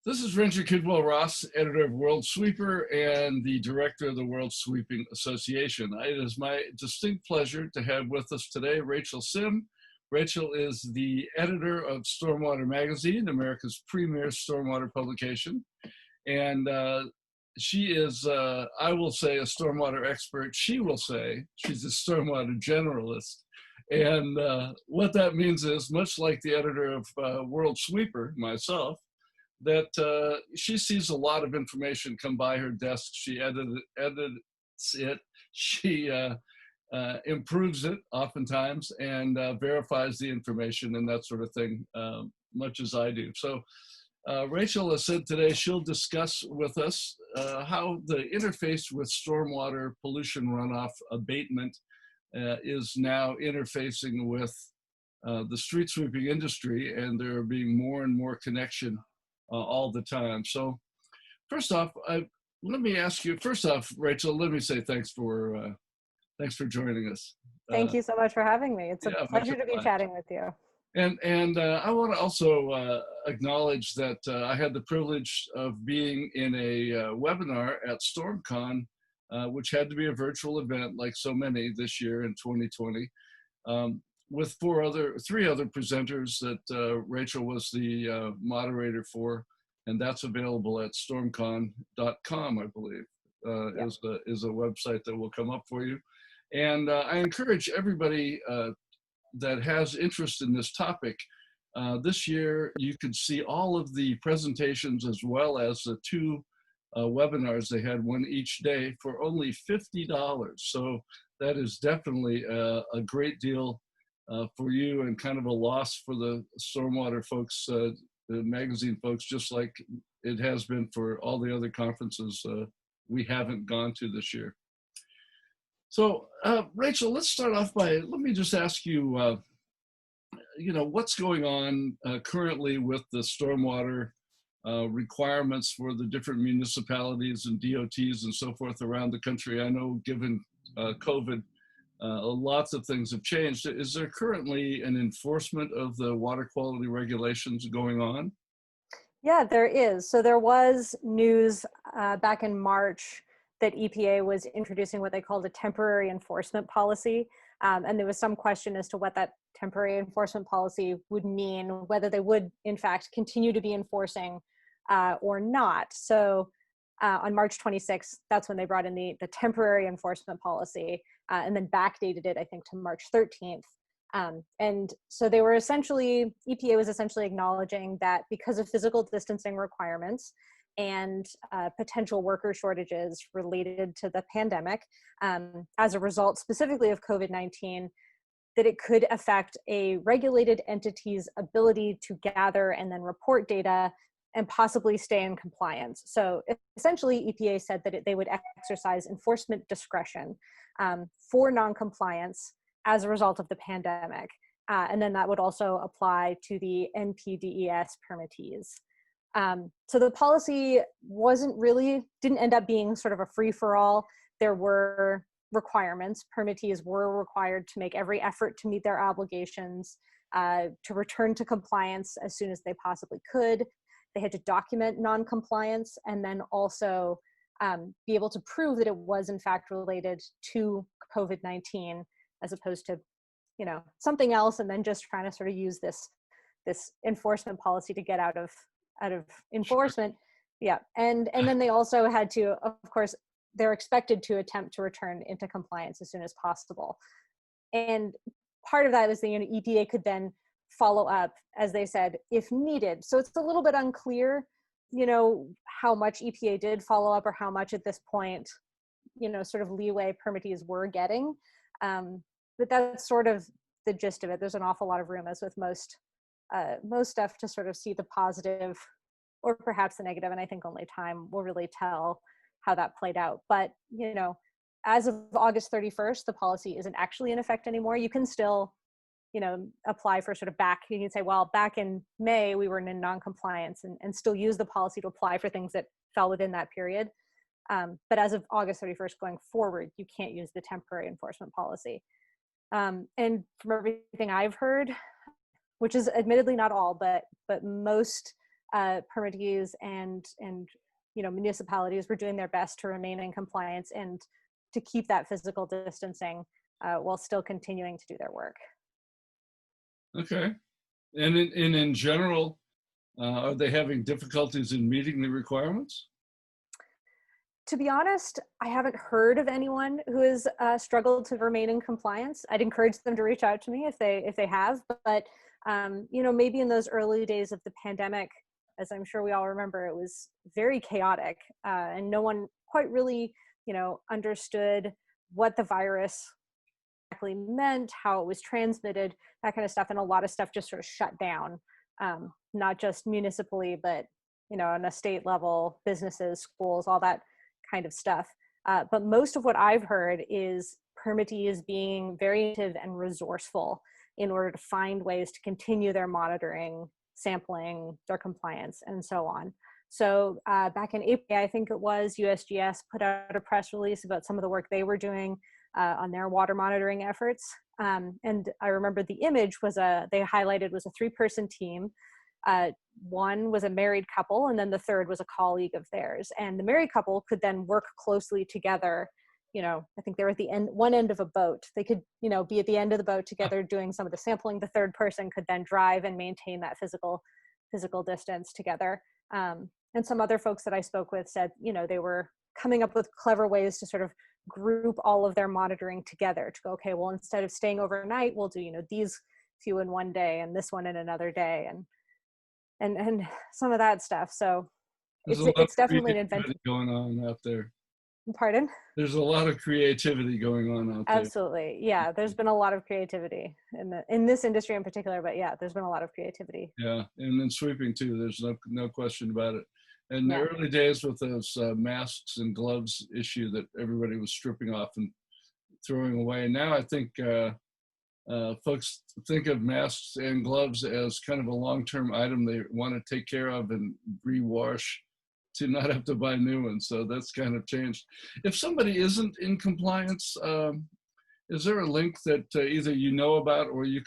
This is Ranger Kidwell-Ross, editor of World Sweeper and the director of the World Sweeping Association. It is my distinct pleasure to have with us today Rachel Sim. Rachel is the editor of Stormwater Magazine, America's premier stormwater publication. And she is, I will say, a stormwater expert. She will say she's a stormwater generalist. And what that means is, much like the editor of World Sweeper, myself, that she sees a lot of information come by her desk. She edits it. She improves it oftentimes and verifies the information and that sort of thing, much as I do. So Rachel has said today she'll discuss with us how the interface with stormwater pollution runoff abatement is now interfacing with the street sweeping industry, and there being more and more connection all the time. So first off, let me ask you, Rachel, let me say thanks for joining us. Thank you so much for having me. It's a pleasure to be chatting with you. And I want to also acknowledge that I had the privilege of being in a webinar at StormCon, which had to be a virtual event like so many this year in 2020. With three other presenters that Rachel was the moderator for, and that's available at stormcon.com, I believe, is a website that will come up for you. And I encourage everybody that has interest in this topic, this year you could see all of the presentations as well as the two webinars they had, one each day, for only $50. So that is definitely a great deal for you, and kind of a loss for the stormwater folks, the magazine folks, just like it has been for all the other conferences we haven't gone to this year. So Rachel, let's start off by, let me just ask you, what's going on currently with the stormwater requirements for the different municipalities and DOTs and so forth around the country. I know given COVID, lots of things have changed. Is there currently an enforcement of the water quality regulations going on? Yeah, there is. So there was news back in March that EPA was introducing what they called a temporary enforcement policy. And there was some question as to what that temporary enforcement policy would mean, whether they would in fact continue to be enforcing or not. So on March 26th, that's when they brought in the temporary enforcement policy, and then backdated it, I think, to March 13th. And so they were EPA was essentially acknowledging that because of physical distancing requirements and potential worker shortages related to the pandemic, as a result specifically of COVID-19, that it could affect a regulated entity's ability to gather and then report data and possibly stay in compliance. So essentially, EPA said that they would exercise enforcement discretion for noncompliance as a result of the pandemic. And then that would also apply to the NPDES permittees. So the policy didn't end up being sort of a free-for-all. There were requirements. Permittees were required to make every effort to meet their obligations, to return to compliance as soon as they possibly could. They had to document non-compliance and then also be able to prove that it was in fact related to COVID-19 as opposed to, something else, and then just trying to sort of use this enforcement policy to get out of enforcement. Yeah, and then they also had to, of course, they're expected to attempt to return into compliance as soon as possible. And part of that is the EPA could then follow up, as they said, if needed. So it's a little bit unclear, how much EPA did follow up or how much at this point, sort of leeway permittees were getting. But that's sort of the gist of it. There's an awful lot of room, as with most stuff, to sort of see the positive or perhaps the negative. And I think only time will really tell how that played out. But, as of August 31st, the policy isn't actually in effect anymore. You can still, apply for sort of you can say, well, back in May, we were in non-compliance and still use the policy to apply for things that fell within that period. But as of August 31st going forward, you can't use the temporary enforcement policy. And from everything I've heard, which is admittedly not all, but most permittees and municipalities were doing their best to remain in compliance and to keep that physical distancing while still continuing to do their work. Okay. And in general, are they having difficulties in meeting the requirements? To be honest, I haven't heard of anyone who has struggled to remain in compliance. I'd encourage them to reach out to me if they have. But maybe in those early days of the pandemic, as I'm sure we all remember, it was very chaotic, and no one quite really understood what the virus exactly meant, how it was transmitted, that kind of stuff, and a lot of stuff just sort of shut down, not just municipally, but on a state level, businesses, schools, all that kind of stuff. But most of what I've heard is permittees being very active and resourceful in order to find ways to continue their monitoring, sampling, their compliance, and so on. So back in April, I think it was, USGS put out a press release about some of the work they were doing on their water monitoring efforts. And I remember the image was they highlighted was a 3-person team. One was a married couple, and then the third was a colleague of theirs. And the married couple could then work closely together. I think they were at the one end of a boat. They could, be at the end of the boat together doing some of the sampling. The third person could then drive and maintain that physical distance together. And some other folks that I spoke with said, they were coming up with clever ways to sort of group all of their monitoring together to go, okay, well, instead of staying overnight, we'll do, these few in one day and this one in another day, and some of that stuff. So it's definitely an invention going on out there. Pardon? There's a lot of creativity going on out there. Absolutely. Yeah. There's been a lot of creativity in this industry in particular, but yeah, there's been a lot of creativity. Yeah. And then sweeping too, there's no question about it. And the early days with those masks and gloves issue that everybody was stripping off and throwing away. Now I think folks think of masks and gloves as kind of a long-term item they want to take care of and rewash to not have to buy new ones. So that's kind of changed. If somebody isn't in compliance, is there a link that either about or we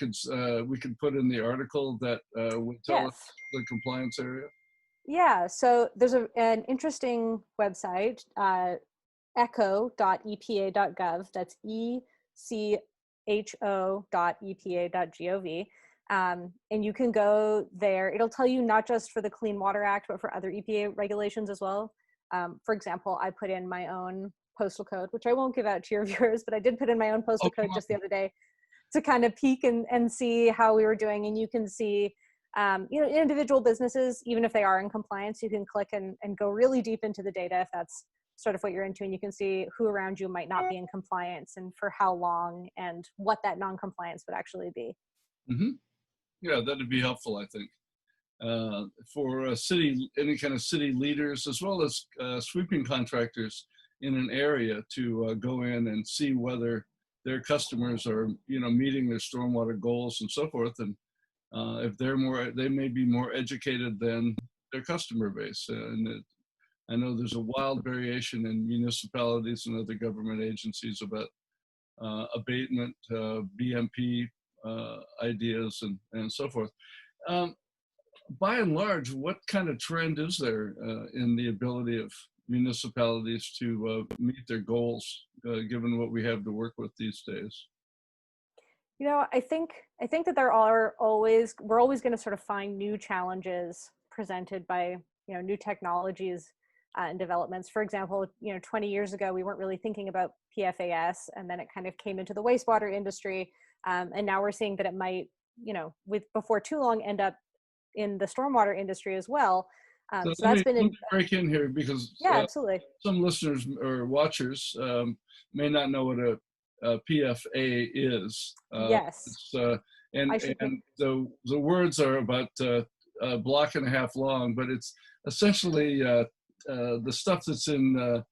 could put in the article that would tell us the compliance area? Yeah, so there's an interesting website, echo.epa.gov. That's echo.epa.gov. And you can go there. It'll tell you not just for the Clean Water Act, but for other EPA regulations as well. For example, I put in my own postal code, which I won't give out to your viewers, but I did put in my own postal code just the other day to kind of peek and see how we were doing. And you can see, individual businesses, even if they are in compliance, you can click and go really deep into the data if that's sort of what you're into, and you can see who around you might not be in compliance and for how long and what that non-compliance would actually be. Mm-hmm. Yeah, that'd be helpful, I think, for any kind of city leaders, as well as sweeping contractors in an area to go in and see whether their customers are, meeting their stormwater goals and so forth. And if they may be more educated than their customer base. I know there's a wild variation in municipalities and other government agencies about abatement, BMP ideas and so forth. By and large, what kind of trend is there in the ability of municipalities to meet their goals, given what we have to work with these days? I think that we're always going to sort of find new challenges presented by, new technologies and developments. For example, 20 years ago, we weren't really thinking about PFAS, and then it kind of came into the wastewater industry. And now we're seeing that it might, before too long, end up in the stormwater industry as well. So that's been let me break in here because absolutely. Some listeners or watchers may not know what a PFA is. Yes. And the words are about a block and a half long, but it's essentially the stuff that's in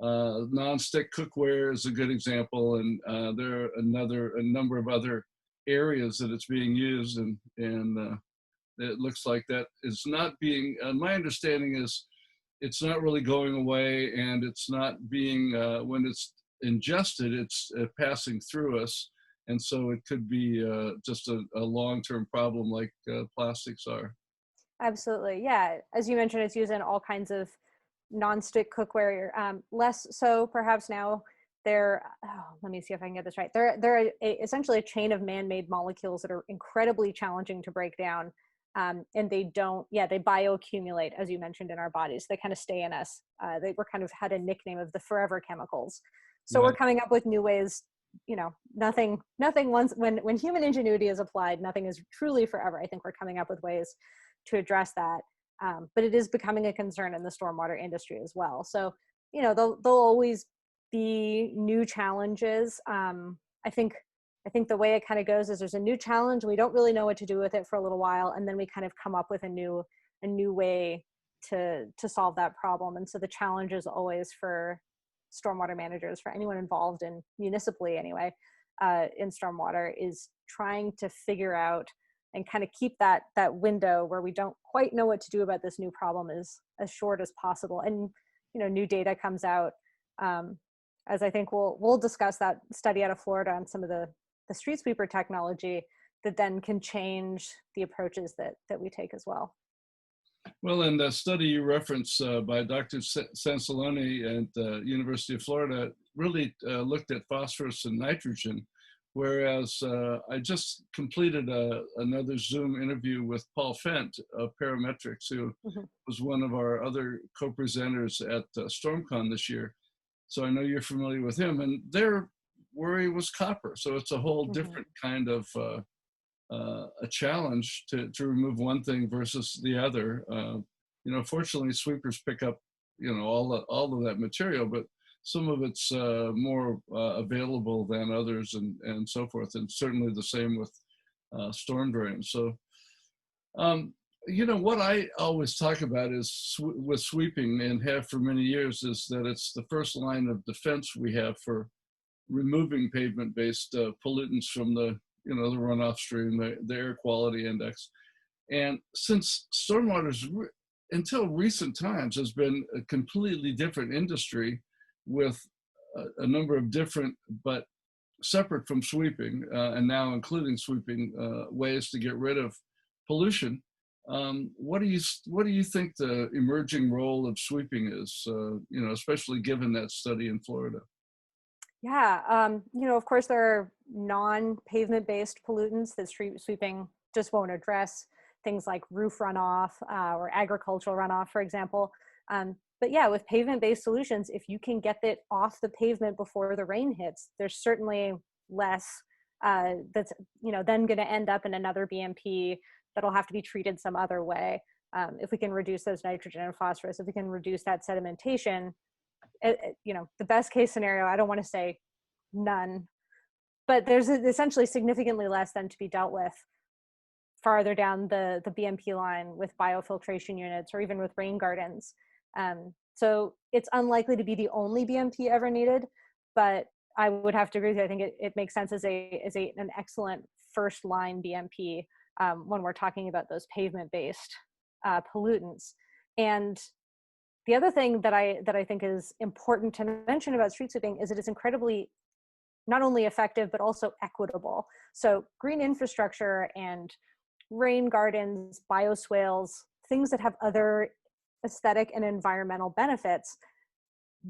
non-stick cookware is a good example, and there are a number of other areas that it's being used, and it looks like that is not being. My understanding is it's not really going away, and it's not being when it's ingested, it's passing through us, and so it could be just a long-term problem like plastics are. Absolutely. Yeah. As you mentioned, it's used in all kinds of nonstick cookware. Less so perhaps now. Let me see if I can get this right. Essentially a chain of man-made molecules that are incredibly challenging to break down. And they bioaccumulate, as you mentioned, in our bodies. They kind of stay in us. They were kind of had a nickname of the forever chemicals. So we're Right. coming up with new ways. Nothing once when human ingenuity is applied, nothing is truly forever. I think we're coming up with ways to address that. But it is becoming a concern in the stormwater industry as well. So, there'll always be new challenges. I think the way it kind of goes is there's a new challenge. We don't really know what to do with it for a little while, and then we kind of come up with a new way to solve that problem. And so the challenge is always for stormwater managers, for anyone involved in municipally anyway, in stormwater, is trying to figure out and kind of keep that window where we don't quite know what to do about this new problem as short as possible. And new data comes out, as I think we'll discuss that study out of Florida on some of the street sweeper technology that then can change the approaches that we take as well. Well, in the study you referenced by Dr. Sansaloni at the University of Florida really looked at phosphorus and nitrogen, whereas I just completed another Zoom interview with Paul Fent of Parametrics, who was one of our other co-presenters at StormCon this year. So I know you're familiar with him, and their worry was copper. So it's a whole different kind of a challenge to remove one thing versus the other. Fortunately, sweepers pick up, all of that material, but some of it's more available than others, and so forth. And certainly the same with storm drains. So, what I always talk about is with sweeping, and have for many years, is that it's the first line of defense we have for removing pavement-based pollutants from the runoff stream, the air quality index. And since stormwater's until recent times has been a completely different industry with a number of different but separate from sweeping, and now including sweeping, ways to get rid of pollution. What do you think the emerging role of sweeping is? Especially given that study in Florida. Yeah, of course, there are non-pavement-based pollutants that street sweeping just won't address, things like roof runoff or agricultural runoff, for example. But yeah, with pavement-based solutions, if you can get it off the pavement before the rain hits, there's certainly less that's then going to end up in another BMP that'll have to be treated some other way. If we can reduce those nitrogen and phosphorus, if we can reduce that sedimentation, the best case scenario, I don't want to say none, but there's essentially significantly less than to be dealt with farther down the BMP line with biofiltration units or even with rain gardens. So it's unlikely to be the only BMP ever needed, but I would have to agree with you. I think it makes sense as an excellent first line BMP when we're talking about those pavement-based pollutants. And the other thing that I think is important to mention about street sweeping is that it's incredibly not only effective, but also equitable. So green infrastructure and rain gardens, bioswales, things that have other aesthetic and environmental benefits,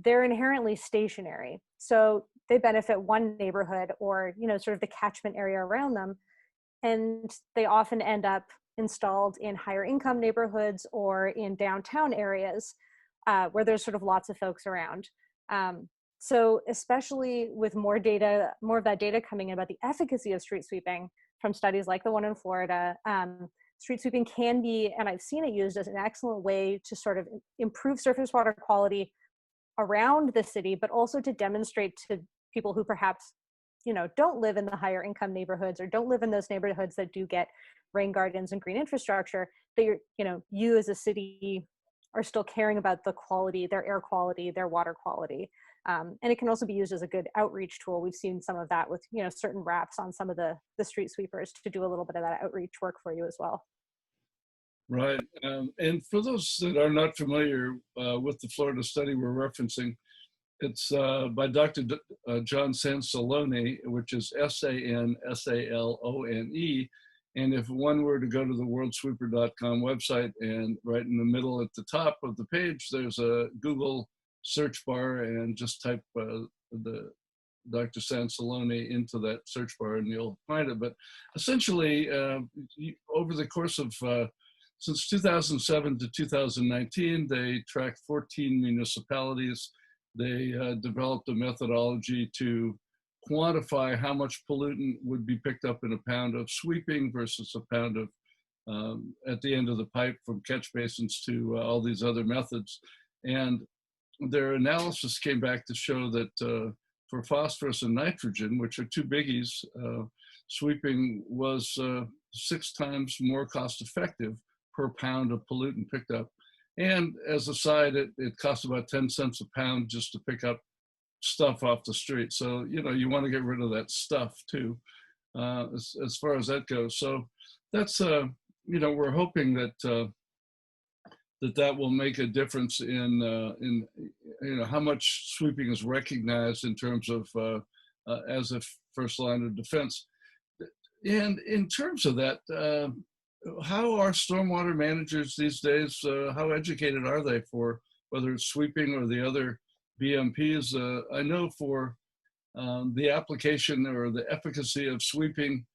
they're inherently stationary. So they benefit one neighborhood or, sort of the catchment area around them. And they often end up installed in higher income neighborhoods or in downtown areas where there's sort of lots of folks around. So especially with more of that data coming in about the efficacy of street sweeping from studies like the one in Florida, street sweeping can be, and I've seen it used as an excellent way to sort of improve surface water quality around the city, but also to demonstrate to people who perhaps, don't live in the higher income neighborhoods or don't live in those neighborhoods that do get rain gardens and green infrastructure, that you as a city are still caring about the quality, their air quality, their water quality. And it can also be used as a good outreach tool. We've seen some of that with, certain wraps on some of the street sweepers to do a little bit of that outreach work for you as well. Right. And for those that are not familiar with the Florida study we're referencing, it's by Dr. John Sansaloni, which is Sansalone. And if one were to go to the worldsweeper.com website, and right in the middle at the top of the page, there's a Google search bar, and just type the Dr. Sansaloni into that search bar and you'll find it. But essentially, over the course of, since 2007 to 2019, they tracked 14 municipalities. They developed a methodology to quantify how much pollutant would be picked up in a pound of sweeping versus a pound of at the end of the pipe, from catch basins to all these other methods. And their analysis came back to show that for phosphorus and nitrogen, which are two biggies, sweeping was 6 times more cost effective per pound of pollutant picked up. And as a side, it costs about 10 cents a pound just to pick up stuff off the street. So, you know, you want to get rid of that stuff too, as far as that goes. So that's, you know, we're hoping that that will make a difference in you know, how much sweeping is recognized in terms of as a first line of defense. And in terms of that, how are stormwater managers these days, how educated are they for whether it's sweeping or the other BMPs? I know for the application or the efficacy of sweeping,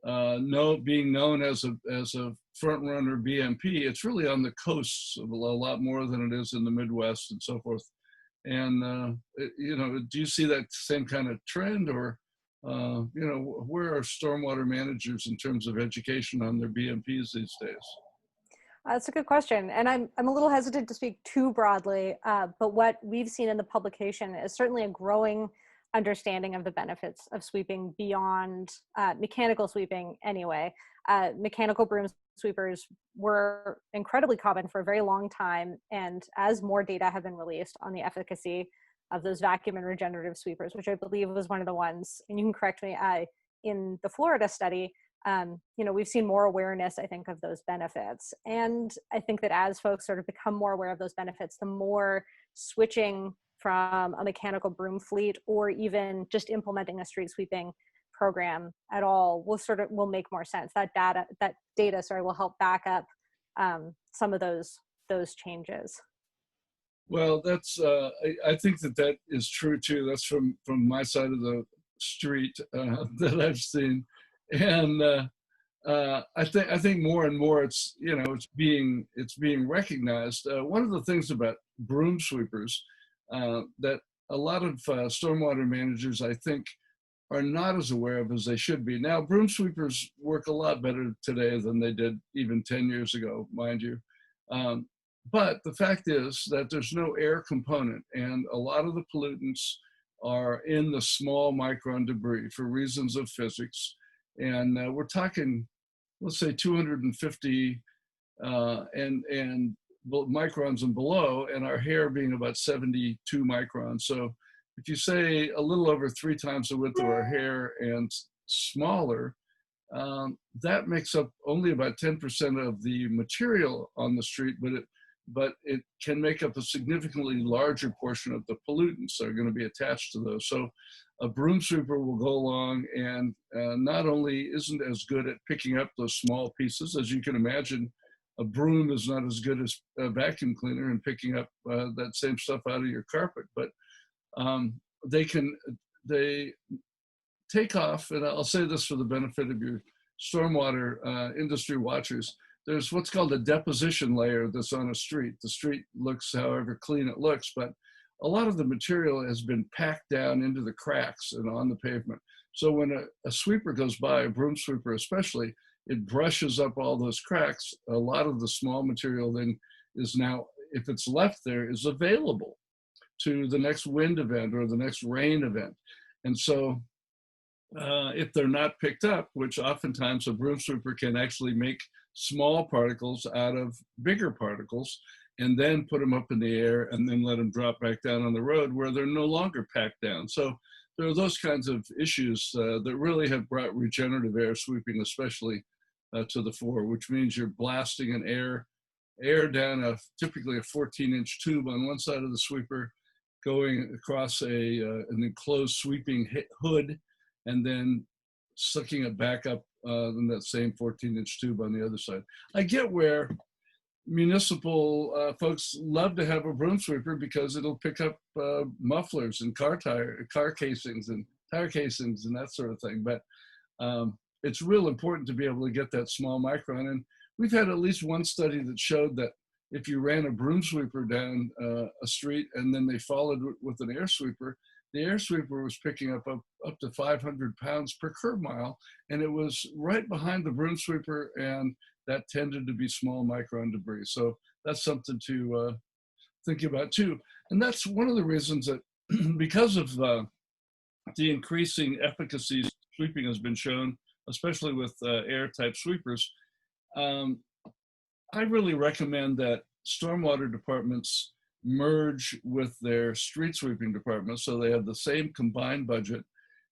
being known as a front runner BMP, it's really on the coasts a lot more than it is in the Midwest and so forth. And you know, do you see that same kind of trend, or you know, where are stormwater managers in terms of education on their BMPs these days? That's a good question. And I'm a little hesitant to speak too broadly, but what we've seen in the publication is certainly a growing understanding of the benefits of sweeping beyond mechanical sweeping anyway. Mechanical broom sweepers were incredibly common for a very long time. And as more data have been released on the efficacy of those vacuum and regenerative sweepers, which I believe was one of the ones, and you can correct me, in the Florida study, you know, we've seen more awareness, I think, of those benefits. And I think that as folks sort of become more aware of those benefits, the more switching from a mechanical broom fleet, or even just implementing a street sweeping program at all, will make more sense. That data, will help back up some of those changes. Well, that's I think that is true too. That's from my side of the street that I've seen, and I think more and more it's, you know, it's being recognized. One of the things about broom sweepers that a lot of stormwater managers, I think, are not as aware of as they should be. Now, broom sweepers work a lot better today than they did even 10 years ago, mind you. But the fact is that there's no air component, and a lot of the pollutants are in the small micron debris for reasons of physics. And we're talking, let's say 250 and microns and below, and our hair being about 72 microns. So if you say a little over 3 times the width of our hair and smaller, that makes up only about 10% of the material on the street, but it can make up a significantly larger portion of the pollutants that are going to be attached to those. So a broom sweeper will go along and not only isn't as good at picking up those small pieces, as you can imagine, a broom is not as good as a vacuum cleaner in picking up that same stuff out of your carpet, but they take off, and I'll say this for the benefit of your stormwater industry watchers. There's what's called a deposition layer that's on a street. The street looks however clean it looks, but a lot of the material has been packed down into the cracks and on the pavement. So when a sweeper goes by, a broom sweeper especially, it brushes up all those cracks. A lot of the small material then is now, if it's left there, is available to the next wind event or the next rain event. And so if they're not picked up, which oftentimes a broom sweeper can actually make small particles out of bigger particles and then put them up in the air and then let them drop back down on the road where they're no longer packed down. So there are those kinds of issues that really have brought regenerative air sweeping especially to the fore, which means you're blasting an air down typically a 14-inch tube on one side of the sweeper, going across an enclosed sweeping hood, and then sucking it back up in that same 14-inch tube on the other side. I get where municipal folks love to have a broom sweeper because it'll pick up mufflers and car casings and tire casings and that sort of thing. But it's real important to be able to get that small micron. And we've had at least one study that showed that if you ran a broom sweeper down a street and then they followed with an air sweeper, the air sweeper was picking up to 500 pounds per curb mile, and it was right behind the broom sweeper, and that tended to be small micron debris. So that's something to think about too. And that's one of the reasons that because of the increasing efficacy sweeping has been shown, especially with air type sweepers, I really recommend that stormwater departments merge with their street sweeping departments so they have the same combined budget.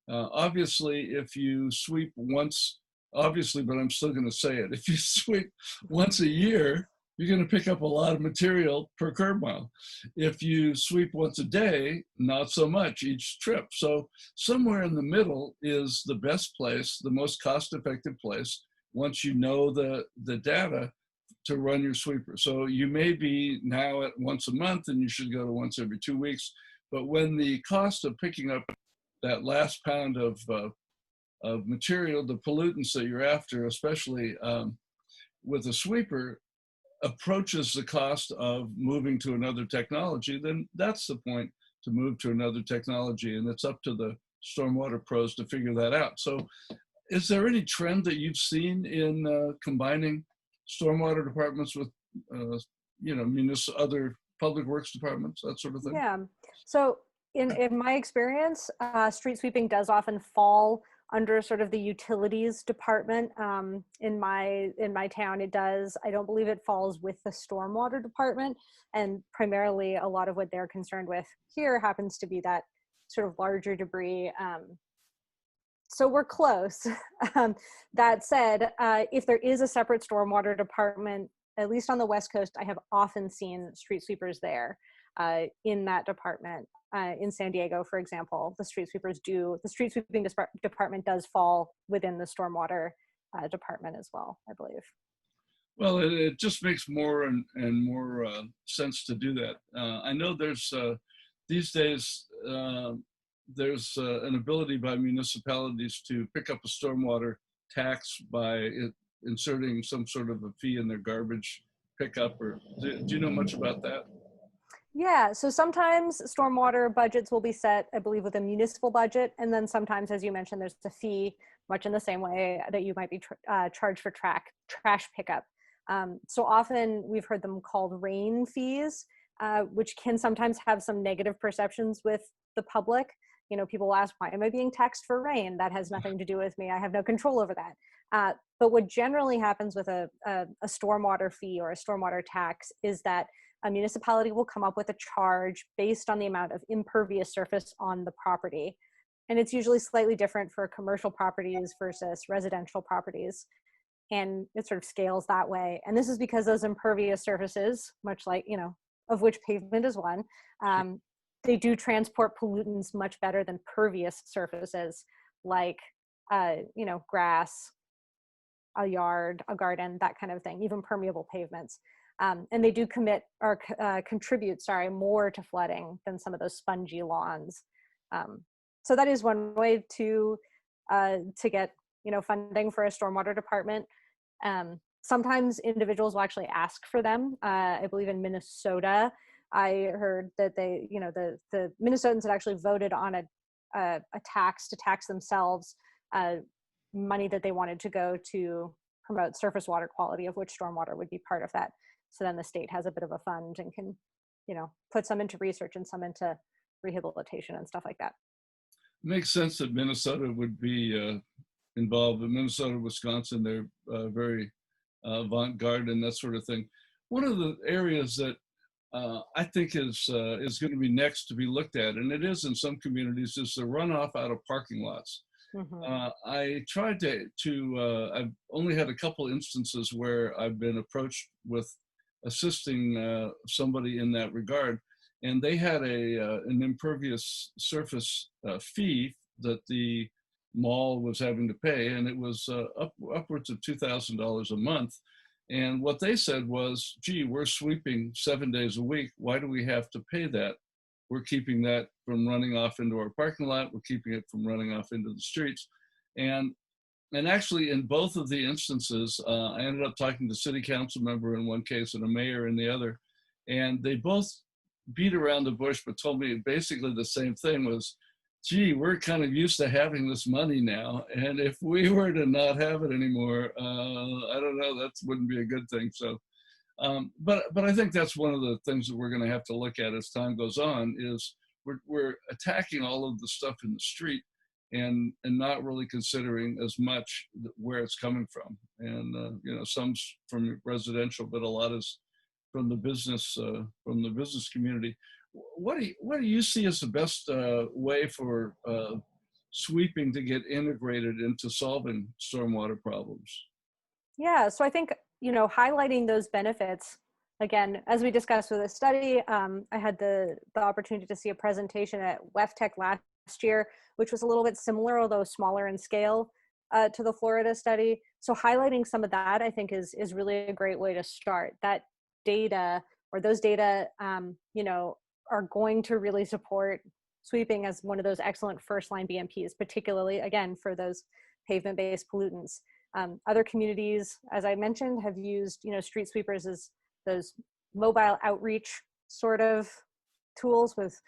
Obviously, if you sweep once, obviously, but I'm still going to say it, if you sweep once a year, you're going to pick up a lot of material per curb mile. If you sweep once a day, not so much each trip. So somewhere in the middle is the best place, the most cost-effective place, once you know the data to run your sweeper. So you may be now at once a month and you should go to once every 2 weeks. But when the cost of picking up that last pound of material, the pollutants that you're after, especially with a sweeper, approaches the cost of moving to another technology, then that's the point to move to another technology. And it's up to the stormwater pros to figure that out. So is there any trend that you've seen in combining stormwater departments with, other public works departments, that sort of thing? Yeah. So in my experience, street sweeping does often fall under sort of the utilities department. In my town, it does. I don't believe it falls with the stormwater department, and primarily a lot of what they're concerned with here happens to be that sort of larger debris. So we're close. That said, if there is a separate stormwater department, at least on the West Coast, I have often seen street sweepers there in that department. In San Diego, for example, the street sweeping department does fall within the stormwater department as well, I believe. Well, it just makes more and more sense to do that. I know there's these days, there's an ability by municipalities to pick up a stormwater tax by inserting some sort of a fee in their garbage pickup. Or do you know much about that? Yeah, so sometimes stormwater budgets will be set, I believe, with a municipal budget. And then sometimes, as you mentioned, there's a fee, much in the same way that you might be charged for trash pickup. So often we've heard them called rain fees, which can sometimes have some negative perceptions with the public. You know, people will ask, why am I being taxed for rain? That has nothing to do with me. I have no control over that. But what generally happens with a stormwater fee or a stormwater tax is that a municipality will come up with a charge based on the amount of impervious surface on the property. And it's usually slightly different for commercial properties versus residential properties. And it sort of scales that way. And this is because those impervious surfaces, much like, of which pavement is one, they do transport pollutants much better than pervious surfaces like, grass, a yard, a garden, that kind of thing, even permeable pavements. And they do contribute more to flooding than some of those spongy lawns. So that is one way to get funding for a stormwater department. Sometimes individuals will actually ask for them. I believe in Minnesota, I heard that the Minnesotans had actually voted on a tax to tax themselves money that they wanted to go to promote surface water quality, of which stormwater would be part of that. So then the state has a bit of a fund and can, put some into research and some into rehabilitation and stuff like that. Makes sense that Minnesota would be involved. In Minnesota, Wisconsin, they're very avant-garde and that sort of thing. One of the areas that I think is going to be next to be looked at, and it is in some communities, is the runoff out of parking lots. Mm-hmm. I tried I've only had a couple instances where I've been approached with assisting somebody in that regard, and they had an impervious surface fee that the mall was having to pay, and it was upwards of $2,000 a month. And what they said was, gee, we're sweeping 7 days a week. Why do we have to pay that? We're keeping that from running off into our parking lot. We're keeping it from running off into the streets. And actually, in both of the instances, I ended up talking to a city council member in one case and a mayor in the other. And they both beat around the bush, but told me basically the same thing was, gee, we're kind of used to having this money now. And if we were to not have it anymore, I don't know, that wouldn't be a good thing. So, but I think that's one of the things that we're going to have to look at as time goes on is we're attacking all of the stuff in the street and not really considering as much where it's coming from. And, you know, some's from residential, but a lot is from the business community. What do you see as the best way for sweeping to get integrated into solving stormwater problems? Yeah, so I think, you know, highlighting those benefits, again, as we discussed with this study, I had the opportunity to see a presentation at WEFTech last year, which was a little bit similar, although smaller in scale to the Florida study. So highlighting some of that, I think, is really a great way to start. That data, or those data, you know, are going to really support sweeping as one of those excellent first line BMPs, particularly, again, for those pavement-based pollutants. Other communities, as I mentioned, have used, you know, street sweepers as those mobile outreach sort of tools with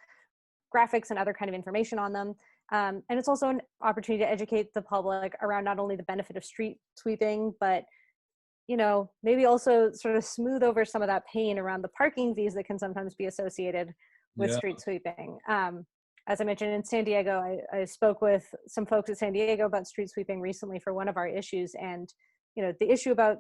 graphics and other kind of information on them. And it's also an opportunity to educate the public around not only the benefit of street sweeping, but, you know, maybe also sort of smooth over some of that pain around the parking fees that can sometimes be associated with street sweeping. As I mentioned, in San Diego, I spoke with some folks at San Diego about street sweeping recently for one of our issues. And, you know, the issue about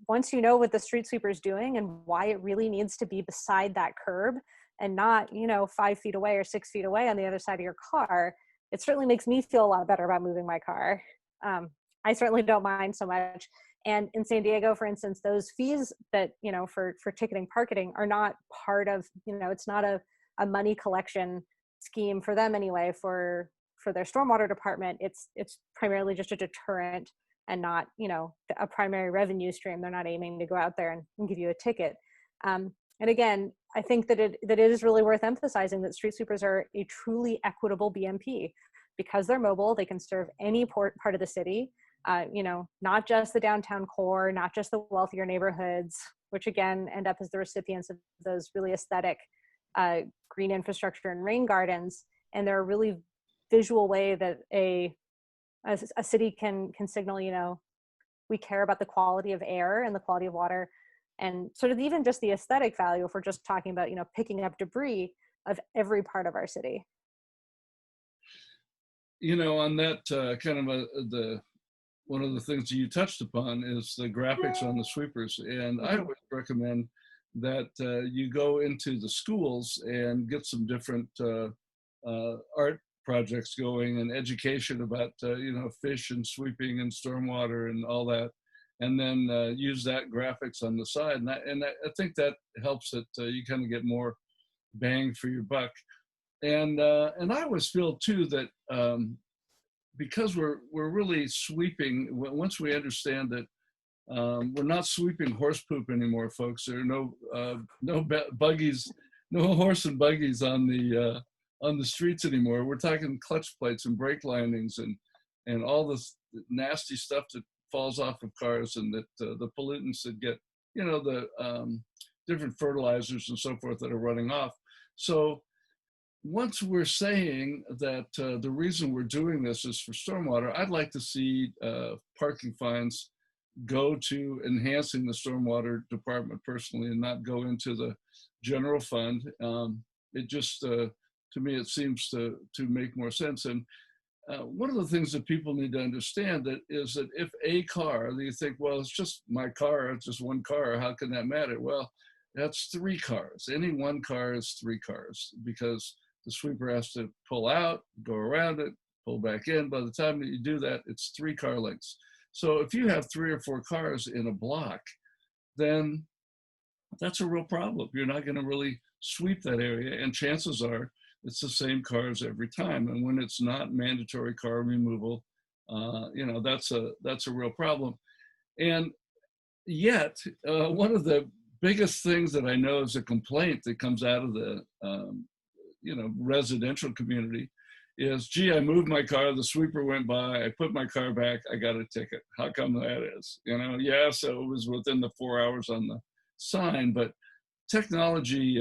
once you know what the street sweeper is doing and why it really needs to be beside that curb and not, you know, 5 feet away or 6 feet away on the other side of your car, it certainly makes me feel a lot better about moving my car. I certainly don't mind so much. And in San Diego, for instance, those fees that, you know, for ticketing parking are not part of, you know, it's not a money collection scheme for them anyway, for their stormwater department. It's primarily just a deterrent and not, you know, a primary revenue stream. They're not aiming to go out there and give you a ticket. And again, I think that it is really worth emphasizing that street sweepers are a truly equitable BMP. Because they're mobile, they can serve any part of the city, you know, not just the downtown core, not just the wealthier neighborhoods, which again end up as the recipients of those really aesthetic green infrastructure and rain gardens. And they're a really visual way that a city can signal, you know, we care about the quality of air and the quality of water, and sort of even just the aesthetic value if we're just talking about, you know, picking up debris of every part of our city. You know, on that one of the things that you touched upon is the graphics on the sweepers. And I would recommend that you go into the schools and get some different art projects going and education about, you know, fish and sweeping and stormwater and all that. And then use that graphics on the side. And I think that helps it, you kind of get more bang for your buck. And I always feel too that because we're really sweeping, once we understand that we're not sweeping horse poop anymore, folks. There are no buggies, no horse and buggies on the streets anymore. We're talking clutch plates and brake linings and all this nasty stuff that falls off of cars, and that the pollutants that get, you know, the different fertilizers and so forth that are running off. So once we're saying that the reason we're doing this is for stormwater, I'd like to see parking fines go to enhancing the stormwater department personally, and not go into the general fund. It just, to me, it seems to make more sense. And one of the things that people need to understand is that if a car, you think, well, it's just my car, it's just one car, how can that matter? Well, that's 3 cars. Any one car is 3 cars, because the sweeper has to pull out, go around it, pull back in. By the time that you do that, it's 3 car lengths. So if you have 3 or 4 cars in a block, then that's a real problem. You're not going to really sweep that area, and chances are it's the same cars every time. And when it's not mandatory car removal, that's a real problem. And yet, one of the biggest things that I know is a complaint that comes out of the residential community is, gee, I moved my car, the sweeper went by, I put my car back, I got a ticket. How come that is? Yeah, so it was within the 4 hours on the sign, but technology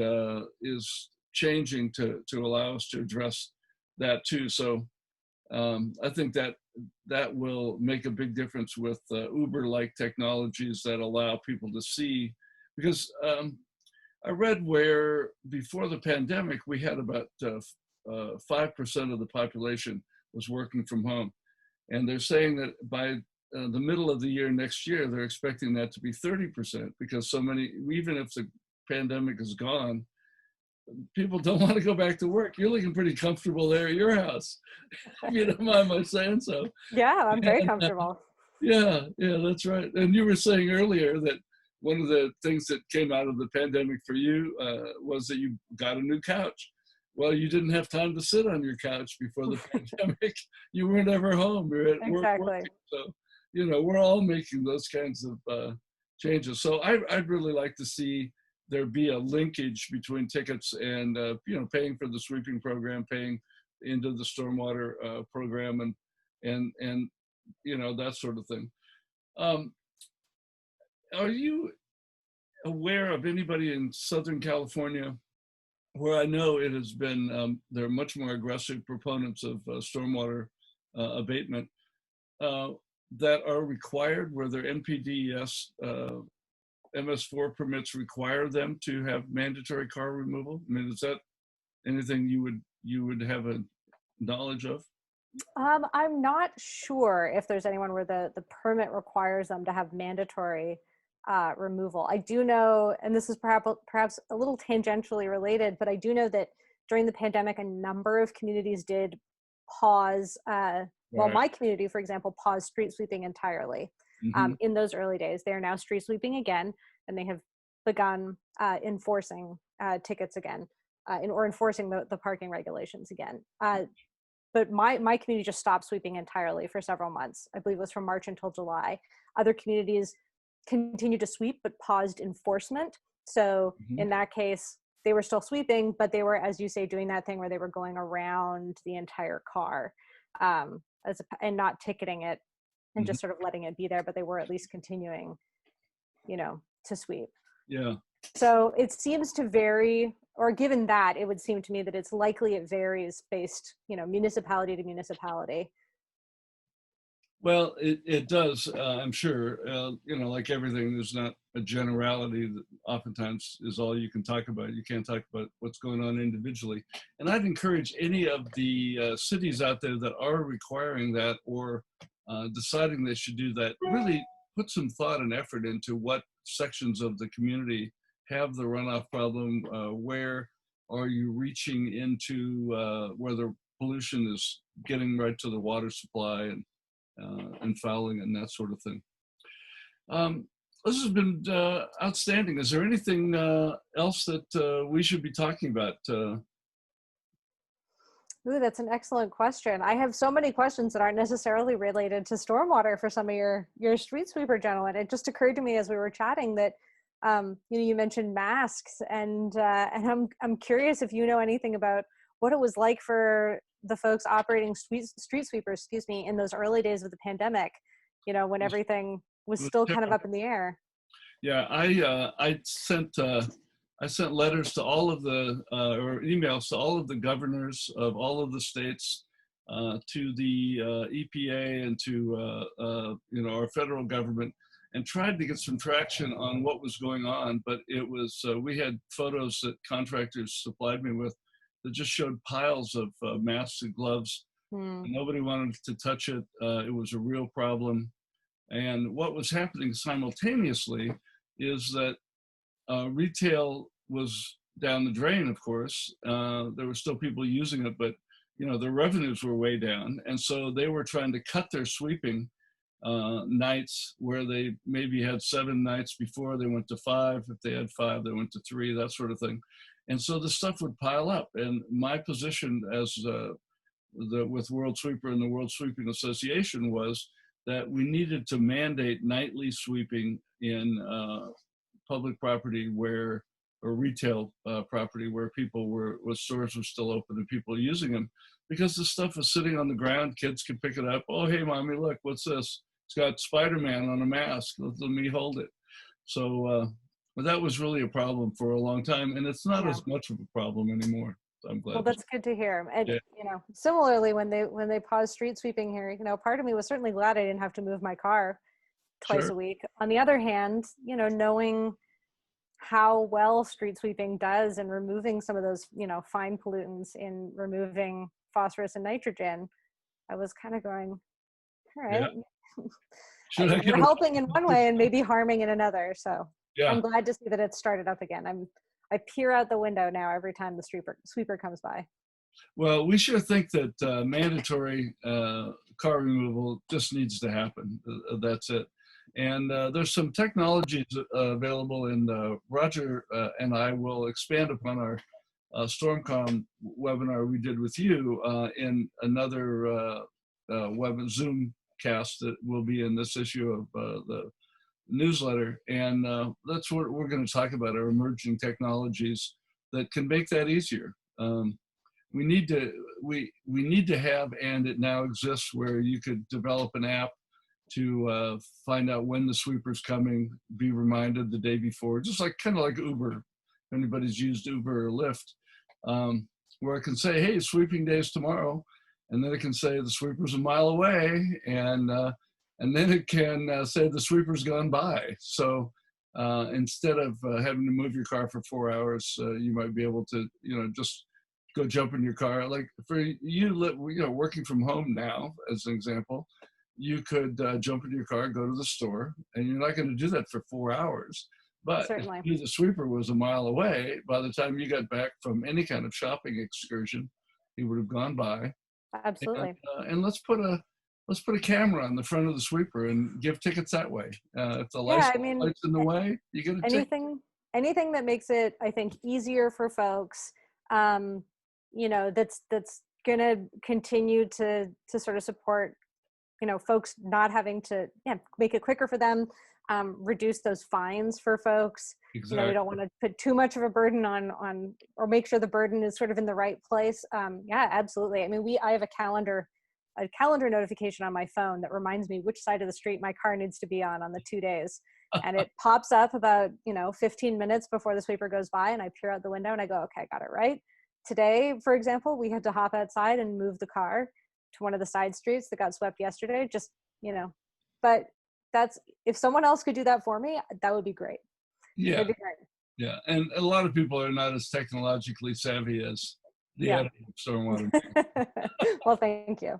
is changing to allow us to address that too. So I think that will make a big difference with Uber-like technologies that allow people to see, because I read where before the pandemic, we had about 5% of the population was working from home. And they're saying that by the middle of the year next year, they're expecting that to be 30%, because so many, even if the pandemic is gone, people don't want to go back to work. You're looking pretty comfortable there at your house, if you don't mind my saying so. Yeah, I'm very comfortable. Yeah, that's right. And you were saying earlier that one of the things that came out of the pandemic for you was that you got a new couch. Well, you didn't have time to sit on your couch before the pandemic. You weren't ever home. You're at work Exactly. working. So, we're all making those kinds of changes. So I'd really like to see there be a linkage between tickets and, paying for the sweeping program, paying into the stormwater program, and that sort of thing. Are you aware of anybody in Southern California where I know it has been, they're much more aggressive proponents of stormwater abatement that are required, where their NPDES MS4 permits require them to have mandatory car removal? I mean, is that anything you would have a knowledge of? I'm not sure if there's anyone where the permit requires them to have mandatory removal. I do know, and this is perhaps a little tangentially related, but I do know that during the pandemic, a number of communities did pause, well, my community, for example, paused street sweeping entirely. In those early days. They are now street sweeping again, and they have begun enforcing tickets again, or enforcing the parking regulations again. But my community just stopped sweeping entirely for several months. I believe it was from March until July. Other communities continued to sweep, but paused enforcement. So in that case, they were still sweeping, but they were, as you say, doing that thing where they were going around the entire car and not ticketing it and just sort of letting it be there, but they were at least continuing, to sweep. Yeah. So it seems to vary, or given that, it would seem to me that it's likely it varies based, municipality to municipality. Well, it does, I'm sure. Like everything, there's not a generality that oftentimes is all you can talk about. You can't talk about what's going on individually. And I'd encourage any of the cities out there that are requiring that or deciding they should do that, really put some thought and effort into what sections of the community have the runoff problem. Where are you reaching into where the pollution is getting right to the water supply and fouling and that sort of thing. This has been outstanding. Is there anything else that we should be talking about? Ooh, that's an excellent question. I have so many questions that aren't necessarily related to stormwater for some of your street sweeper gentlemen. It just occurred to me as we were chatting that you mentioned masks, and I'm curious if you know anything about what it was like for the folks operating street sweepers, in those early days of the pandemic, when everything was still kind of up in the air. Yeah, I sent letters to all of the, or emails to all of the governors of all of the states, to the EPA and to, our federal government, and tried to get some traction on what was going on. But it was, we had photos that contractors supplied me with that just showed piles of masks and gloves. Nobody wanted to touch it. It was a real problem. And what was happening simultaneously is that retail was down the drain, of course. There were still people using it, but their revenues were way down. And so they were trying to cut their sweeping nights, where they maybe had 7 nights before, they went to 5. If they had 5, they went to 3, that sort of thing. And so the stuff would pile up. And my position as with World Sweeper and the World Sweeping Association was that we needed to mandate nightly sweeping in public property where, or retail property where stores were still open and people were using them, because the stuff was sitting on the ground. Kids could pick it up. Oh, hey, mommy, look, what's this? It's got Spider-Man on a mask. Let me hold it. So but that was really a problem for a long time, and it's not as much of a problem anymore. So I'm glad. Well, that's good to hear. And Yeah. you know, similarly, when they paused street sweeping here, you know, part of me was certainly glad I didn't have to move my car twice Sure. a week. On the other hand, you know, knowing how well street sweeping does in removing some of those, you know, fine pollutants, in removing phosphorus and nitrogen, I was kind of going, all right, Yeah. Should I get we're a helping in one way and maybe harming in another. So Yeah. I'm glad to see that it's started up again. I peer out the window now every time the sweeper comes by. Well, we sure think that mandatory car removal just needs to happen. That's it. And there's some technologies available, and Roger and I will expand upon our StormCom webinar we did with you in another Zoom cast that will be in this issue of the newsletter. And that's what we're going to talk about, our emerging technologies that can make that easier. We need to have, and it now exists, where you could develop an app to find out when the sweeper's coming, be reminded the day before, just like kind of like Uber. If anybody's used Uber or Lyft, where it can say, hey, sweeping day is tomorrow, and then it can say the sweeper's a mile away, and then it can say the sweeper's gone by. So instead of having to move your car for 4 hours, you might be able to, you know, just go jump in your car. Like for you, you know, working from home now, as an example, you could jump into your car, go to the store, and you're not going to do that for 4 hours. But Certainly. if the sweeper was a mile away, by the time you got back from any kind of shopping excursion, he would have gone by. Absolutely. And let's put a camera on the front of the sweeper and give tickets that way. If the Yeah, license I mean, plate's in the way, you get a ticket. anything that makes it, I think, easier for folks, you know, that's going to continue to sort of support, you know, folks not having to make it quicker for them, reduce those fines for folks. Exactly. You know, we don't want to put too much of a burden on or make sure the burden is sort of in the right place. Yeah, absolutely. I mean, I have a calendar notification on my phone that reminds me which side of the street my car needs to be on the 2 days. And it pops up about, you know, 15 minutes before the sweeper goes by, and I peer out the window and I go, okay, I got it right. Today, for example, we had to hop outside and move the car to one of the side streets that got swept yesterday. Just, you know, but if someone else could do that for me, that would be great. Yeah. That'd be great. Yeah. And a lot of people are not as technologically savvy as the editor of Stormwater. Well, thank you.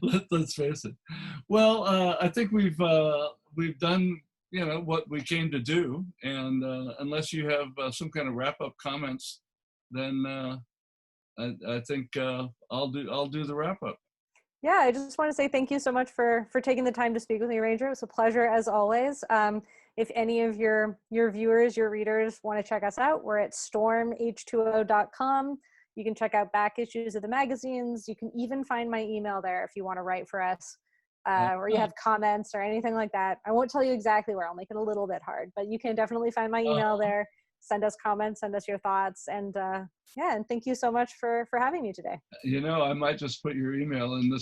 Let's face it. Well, I think we've done, you know, what we came to do, and unless you have some kind of wrap-up comments, then I think I'll do the wrap-up. Yeah, I just want to say thank you so much for taking the time to speak with me, Ranger. It was a pleasure as always. If any of your viewers, your readers want to check us out, we're at stormh2o.com. You can check out back issues of the magazines. You can even find my email there if you want to write for us, or you have comments or anything like that. I won't tell you exactly where. I'll make it a little bit hard, but you can definitely find my email there. Send us comments, send us your thoughts, and yeah, and thank you so much for having me today. You know, I might just put your email in the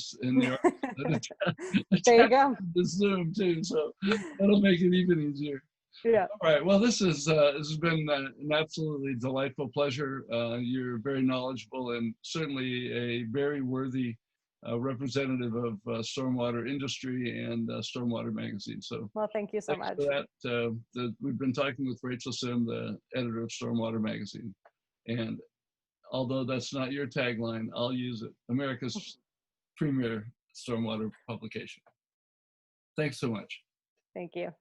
There you go. The Zoom too, so that'll make it even easier. Yeah. All right. Well, this has been an absolutely delightful pleasure. You're very knowledgeable and certainly a very worthy representative of stormwater industry and Stormwater Magazine. So, well, thank you so much for that. We've been talking with Rachel Sim, the editor of Stormwater Magazine, and although that's not your tagline, I'll use it: America's premier stormwater publication. Thanks so much. Thank you.